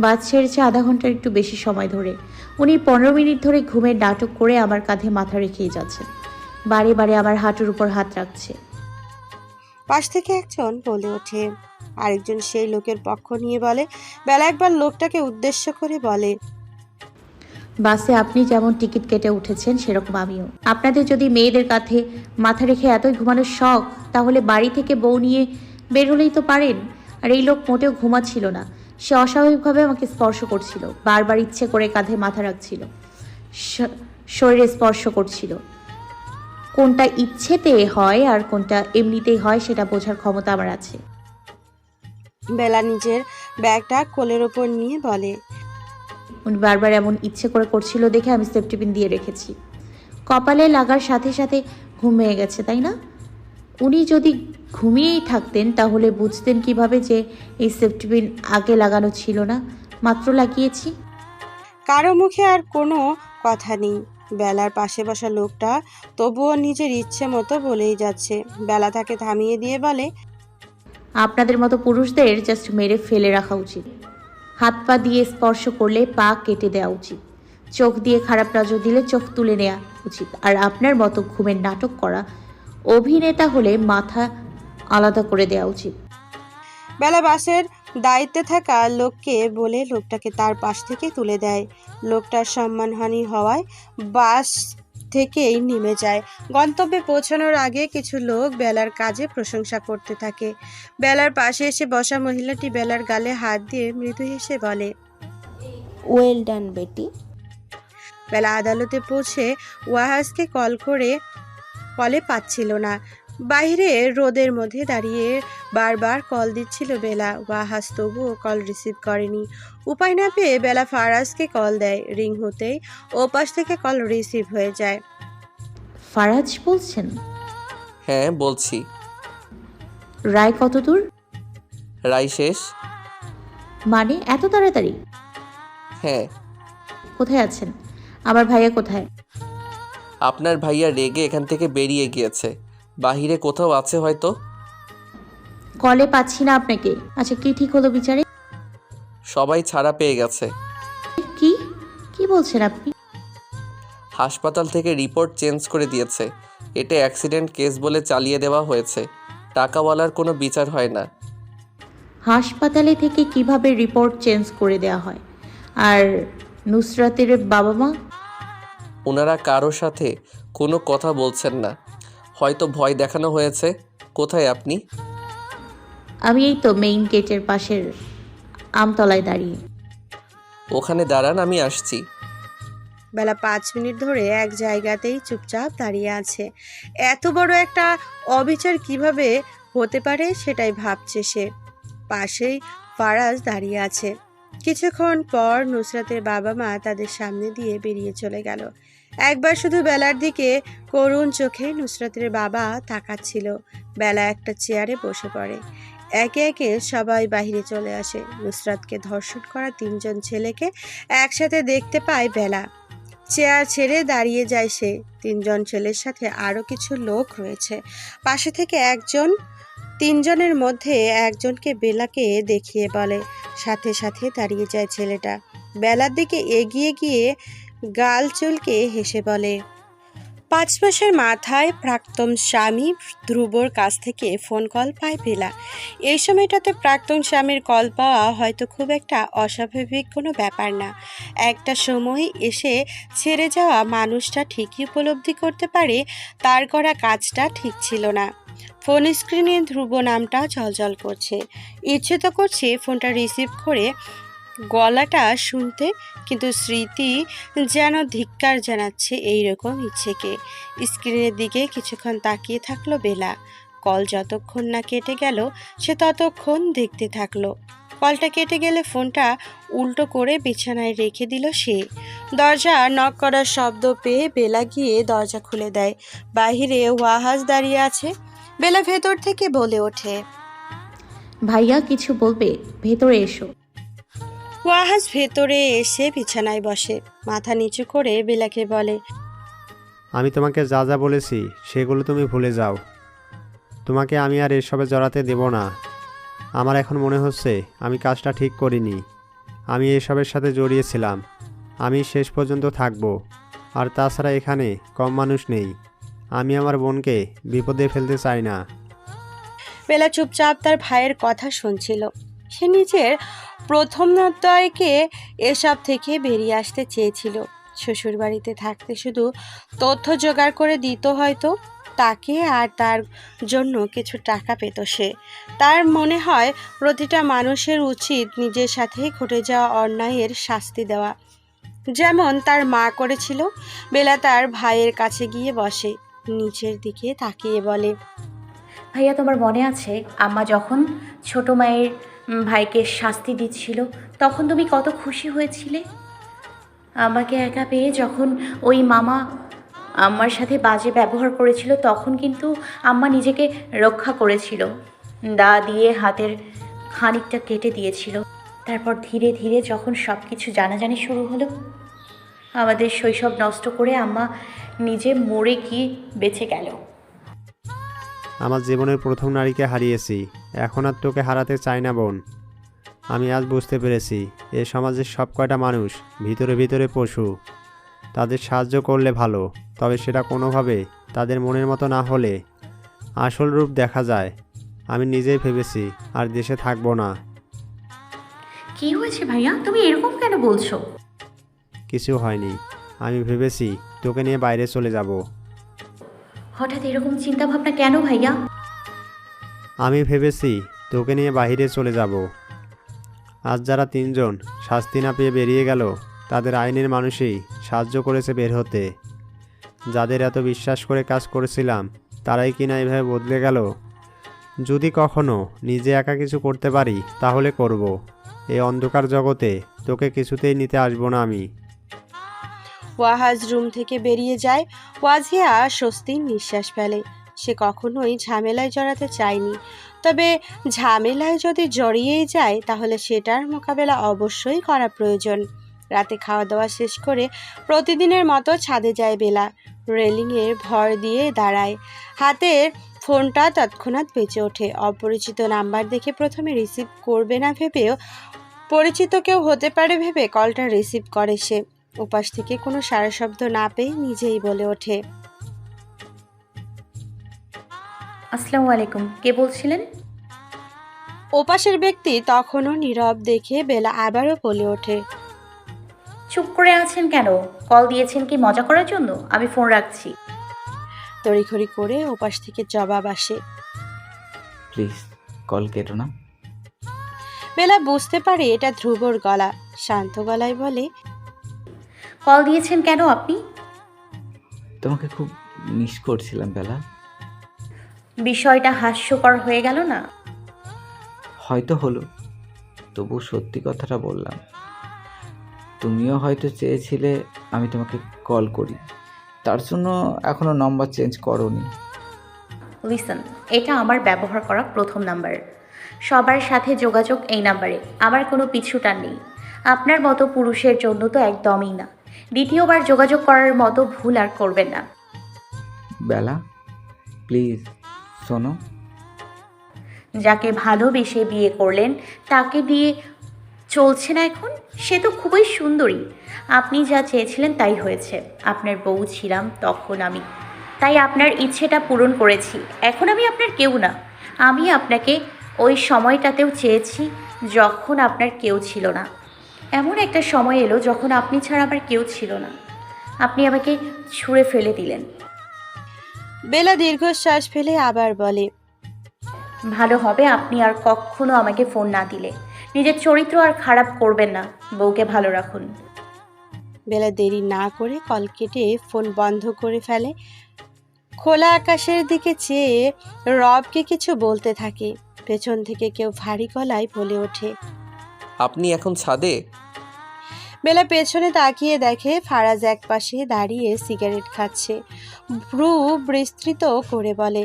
বাস ছেড়েছে আধা ঘন্টার একটু বেশি সময় ধরে। উনি 15 মিনিট ধরে ঘুমের নাটক করে আমার কাঁধে মাথা রেখেই যাচ্ছেন। বারে বারে আমার হাঁটুর উপর হাত রাখছে। পাশ থেকে একজন বলে ওঠে। আরেকজন সেই লোকের পক্ষ নিয়ে বলে। বেলা একবার লোকটাকে উদ্দেশ্য করে বলে, বাসে আপনি যেমন টিকিট কেটে উঠেছেন সেরকম আমিও। আপনাদের যদি মেয়েদের কাঁধে মাথা রেখে এতই ঘুমানোর শখ, তাহলে বাড়ি থেকে বউ নিয়ে বের হলেই তো পারেন। আর এই লোক মোটেও ঘুমাচ্ছিল না। সে অস্বাভাবিকভাবে আমাকে স্পর্শ করছিল, বারবার ইচ্ছে করে কাঁধে মাথা রাখছিল, শরীরে স্পর্শ করছিল। কোনটা ইচ্ছেতে হয় আর কোনটা এমনিতেই হয় সেটা বোঝার ক্ষমতা আমার আছে। বেলা নিজের ব্যাগটা কোলের ওপর নিয়ে বলে, উনি বারবার এমন ইচ্ছে করে করছিল দেখে আমি সেফটি পিন দিয়ে রেখেছি। কপালে লাগার সাথে সাথে ঘুমিয়ে গেছে, তাই না? উনি যদি ঘুমিয়েই থাকতেন তাহলে বুঝতেন কিভাবে যে এই সেফটি পিন আগে লাগানো ছিল না, মাত্র লাগিয়েছি। কারো মুখে আর কোনো কথা নেই। বেলার পাশে বসা লোকটা তবুও নিজের ইচ্ছে মতো বলেই যাচ্ছে। বেলা তাকে থামিয়ে দিয়ে বলে, আপনাদের মতো পুরুষদের জাস্ট মেরে ফেলে রাখা উচিত। হাত পা দিয়ে স্পর্শ করলে পা কেটে দেওয়া উচিত। চোখ দিয়ে খারাপ নজর দিলে চোখ তুলে নেওয়া উচিত। আর আপনার মতো ঘুমের নাটক করা অভিনেতা হলে মাথা আলাদা করে দেওয়া উচিত। বেলা বাসের দায়িত্বে থাকা লোককে বলে লোকটাকে তার পাশ থেকে তুলে দেয়। লোকটার সম্মানহানি হওয়ায় বাস থেকেই নেমে যায়। গন্তব্যে পৌঁছানোর আগে কিছু লোক বেলার কাজে প্রশংসা করতে থাকে। বেলার পাশে এসে বসা মহিলাটি বেলার গালে হাত দিয়ে মৃদু হেসে বলে, ওয়েল ডান বেটি। বেলা আদালতে পৌঁছে ওয়াহাজকে কলে পাচ্ছিল না। বাইরে রোদের মধ্যে দাঁড়িয়ে বারবার কল দিচ্ছিল বেলা। ওয়াহাজ তবুও কল রিসিভ করেনি। উপায় না পেয়ে বেলা ফারাজকে কল দেয়। রিং হতেই ওপাশ থেকে কল রিসিভ হয়ে যায়। ফারাজ বলছেন? হ্যাঁ বলছি। রায় কত দূর? রায় শেষ। মানে এত তাড়াতাড়ি? হ্যাঁ। কোথায় আছেন? আমার ভাইয়া কোথায়? আপনার ভাইয়া রেগে এখান থেকে বেরিয়ে গিয়েছে, বাহিরে কোথাও আছে হয়তো। কলে পাচ্ছি না আপনাকে। আচ্ছা, কি ঠিক হলো বিচারে? সবাই ছাড়া পেয়ে গেছে। কি কি বলছেন আপনি? হাসপাতাল থেকে রিপোর্ট চেঞ্জ করে দিয়েছে। এটা অ্যাক্সিডেন্ট কেস বলে চালিয়ে দেওয়া হয়েছে। টাকাওয়ালার কোনো বিচার হয় না। হাসপাতালে থেকে কিভাবে রিপোর্ট চেঞ্জ করে দেওয়া হয়? আর নুসরাতের বাবা মা? ওনারা কারো সাথে কোনো কথা বলছেন না, হয়তো ভয় দেখানো হয়েছে। কোথায় আপনি? আমি এই তো মেইন গেটের পাশের আমতলায় দাঁড়িয়ে। ওখানে দাঁড়ান, আমি আসছি। বেলা 5 মিনিট ধরে এক জায়গাতেই চুপচাপ দাঁড়িয়ে আছে। এত বড় একটা অবিচার কিভাবে হতে পারে সেটাই ভাবছে সে। পাশেই ফারাজ দাঁড়িয়ে আছে। কিছুক্ষণ পর নুসরাতের বাবা মা তাদের সামনে দিয়ে বেরিয়ে চলে গেল। একবার শুধু বেলার দিকে করুণ চোখে নুসরাতের বাবা তাকাচ্ছিল। বেলা একটা চেয়ারে বসে পড়ে। একে একে সবাই বাইরে চলে আসে। নুসরাতকে ধর্ষণ করা 3জন ছেলেকে একসাথে দেখতে পায় বেলা। চেয়ার ছেড়ে দাঁড়িয়ে যায় সে। 3জন ছেলের সাথে আরো কিছু লোক রয়েছে। পাশে থেকে একজন 3জনের মধ্যে একজনকে বেলাকে দেখিয়ে বলে। সাথে সাথে দাঁড়িয়ে যায় ছেলেটা। বেলার দিকে এগিয়ে গিয়ে গাল চুলকে হেসে বলে, 5 মাসের মাথায় প্রাক্তন স্বামী ধ্রুবর কাছ থেকে ফোন কল পায় বেলা। এই সময়টাতে প্রাক্তন স্বামীর কল পাওয়া হয়তো খুব একটা অস্বাভাবিক কোনো ব্যাপার না। একটা সময় এসে ছেড়ে যাওয়া মানুষটা ঠিকই উপলব্ধি করতে পারে তার করা কাজটা ঠিক ছিল না। ফোন স্ক্রিনে ধ্রুব নামটা ঝলঝল করছে। ইচ্ছে তো করছে ফোনটা রিসিভ করে গলাটা শুনতে, কিন্তু স্মৃতি যেন ধিক্কার জানাচ্ছে এইরকম ইচ্ছেকে। স্ক্রিনের দিকে কিছুক্ষণ তাকিয়ে থাকলো বেলা। কল যতক্ষণ না কেটে গেল সে ততক্ষণ দেখতে থাকলো। কলটা কেটে গেলে ফোনটা উল্টো করে বিছানায় রেখে দিল সে। দরজা নক করার শব্দ পেয়ে বেলা গিয়ে দরজা খুলে দেয়। বাহিরে ওয়াহাজ দাঁড়িয়ে আছে। বেলা ভেতর থেকে বলে ওঠে, ভাইয়া কিছু বলবে? ভেতরে এসো। ওয়াহাজ ভেতরে এসে বিছানায় বসে। মাথা নিচু করে বেলাকে বলে, আমি তোমাকে যা যা বলেছি সেগুলো তুমি ভুলে যাও। তোমাকে আমি আর এসবে জড়াতে দেব না। আমার এখন মনে হচ্ছে আমি কাজটা ঠিক করিনি। আমি এসবের সাথে জড়িয়েছিলাম। আমি শেষ পর্যন্ত থাকব। আর তাছাড়া এখানে কম মানুষ নেই। আমি আমার বোনকে বিপদে ফেলতে চাই না। বেলা চুপচাপ তার ভাইয়ের কথা শুনছিল। সে নিজের প্রথম অধ্যায়কে এসব থেকে বেরিয়ে আসতে চেয়েছিল। শ্বশুর বাড়িতে থাকতে শুধু তথ্য জোগাড় করে দিত হয়তো তাকে, আর তার জন্য কিছু টাকা পেত সে। তার মনে হয় প্রতিটা মানুষের উচিত নিজের সাথে ঘটে যাওয়া অন্যায়ের শাস্তি দেওয়া, যেমন তার মা করেছিল। বেলা তার ভাইয়ের কাছে গিয়ে বসে, নিচের দিকে তাকিয়ে বলে, ভাইয়া, তোমার মনে আছে আম্মা যখন ছোট মায়ের ভাইকে শাস্তি দিচ্ছিল তখন তুমি কত খুশি হয়েছিলে? আমাকে একা পেয়ে যখন ওই মামা আম্মার সাথে বাজে ব্যবহার করেছিল তখন কিন্তু আম্মা নিজেকে রক্ষা করেছিল, দা দিয়ে হাতের খানিকটা কেটে দিয়েছিল। তারপর ধীরে ধীরে যখন সব কিছু জানাজানি শুরু হলো, আমাদের শৈশব নষ্ট করে আম্মা নিজে মরে গিয়ে বেঁচে গেল। আমার জীবনের প্রথম নারীকে হারিয়েছি। এখন আর তোকে হারাতে চাই না বোন। আমি আজ বুঝতে পেরেছি এ সমাজের সব কয়টা মানুষ ভিতরে ভিতরে পশু। তাদের সাহায্য করলে ভালো, তবে সেটা কোনোভাবে তাদের মনের মতো না হলে আসল রূপ দেখা যায়। আমি নিজেই ভেবেছি আর দেশে থাকবো না। কি হয়েছে ভাইয়া, তুমি এরকম কেন বলছো? কিছু হয়নি। আমি ভেবেছি তোকে নিয়ে বাইরে চলে যাব। হঠাৎ এরকম চিন্তা ভাবনা কেন ভাইয়া? আমি ভেবেছি তোকে নিয়ে বাইরে চলে যাব। আজ যারা তিনজন শাস্তি না পেয়ে বেরিয়ে গেল তাদের আইনের মানুষই সাহায্য করেছে বের হতে। যাদের এত বিশ্বাস করে কাজ করেছিলাম তারাই কিনা এভাবে বদলে গেল। যদি কখনো নিজে একা কিছু করতে পারি তাহলে করব। এই অন্ধকার জগতে তোকে কিছুতেই নিতে আসবো না আমি। ওয়াহাজ রুম থেকে বেরিয়ে যায়। ওয়াজিয়া স্বস্তির নিঃশ্বাস ফেলে। সে কখনোই ঝামেলায় জড়াতে চায়নি, তবে ঝামেলায় যদি জড়িয়েই যায় তাহলে সেটার মোকাবেলা অবশ্যই করা প্রয়োজন। রাতে খাওয়া দাওয়া শেষ করে প্রতিদিনের মতো ছাদে যায় বেলা। রেলিংয়ের ভর দিয়ে দাঁড়ায়। হাতের ফোনটা তৎক্ষণাৎ বেঁচে ওঠে। অপরিচিত নাম্বার দেখে প্রথমে রিসিভ করবে না ভেবেও পরিচিত কেউ হতে পারে ভেবে কলটা রিসিভ করে সে। ওপাশ থেকে কোনো সারা শব্দ না পেয়ে নিজেই বলে ওঠে, আসসালামু আলাইকুম, কে বলছিলেন? ওপাশের ব্যক্তি তখনও নীরব দেখে বেলা আবারও বলে ওঠে, চুপ করে আছেন কেন? কল দিয়েছেন কি মজা করার জন্য? আমি ফোন রাখছি। তড়িঘড়ি করে ওপাশ থেকে জবাব আসে। প্লিজ কল কেটো না। বেলা বুঝতে পারে এটা ধ্রুবর গলা। শান্ত গলায় বলে, কল দিয়েছেন কেন আপনি? তোমাকে খুব মিস করছিলাম বেলা। বিষয়টা হাস্যকর হয়ে গেল না? হয়তো হলো, তবু সত্যি কথাটা বললাম। তুমিও হয়তো চেয়েছিলে আমি তোমাকে কল করি, তার জন্য এখনো নম্বর চেঞ্জ করোনি। লিসন, এটা আমার ব্যবহার করা প্রথম নাম্বার। সবার সাথে যোগাযোগ এই নাম্বারে। আমার কোনো পিছুটান নেই। আপনার মতো পুরুষের জন্য তো একদমই না। দ্বিতীয়বার যোগাযোগ করার মতো ভুল আর করবেন না। বেলা প্লিজ শোনো। যাকে ভালোবেসে বিয়ে করলেন তাকে দিয়ে চলছে না এখন? সে তো খুবই সুন্দরী। আপনি যা চেয়েছিলেন তাই হয়েছে। আপনার বউ ছিলাম তখন আমি, তাই আপনার ইচ্ছেটা পূরণ করেছি। এখন আমি আপনার কেউ না। আমি আপনাকে ওই সময়টাতেও চেয়েছি যখন আপনার কেউ ছিল না। এমন একটা সময় এলো যখন আপনি ছাড়া আমার কেউ ছিল না। আপনি আমাকে ছুঁড়ে ফেলে দিলেন। বেলা দীর্ঘশ্বাস ফেলে আবার বলে, ভালো হবে আপনি আর কখনো আমাকে ফোন না দিলে। নিজের চরিত্র আর খারাপ করবেন না। বউকে ভালো রাখুন। বেলা দেরি না করে কল কেটে ফোন বন্ধ করে ফেলে। খোলা আকাশের দিকে চেয়ে রবকে কিছু বলতে থাকে। পেছন থেকে কেউ ভারী গলায় বলে ওঠে, আপনি এখন ছাদে? বেলা পেছনে তাকিয়ে দেখে ফারাজ একপাশে দাঁড়িয়ে সিগারেট খাচ্ছে। ভ্রু বিস্তৃত করে বলে,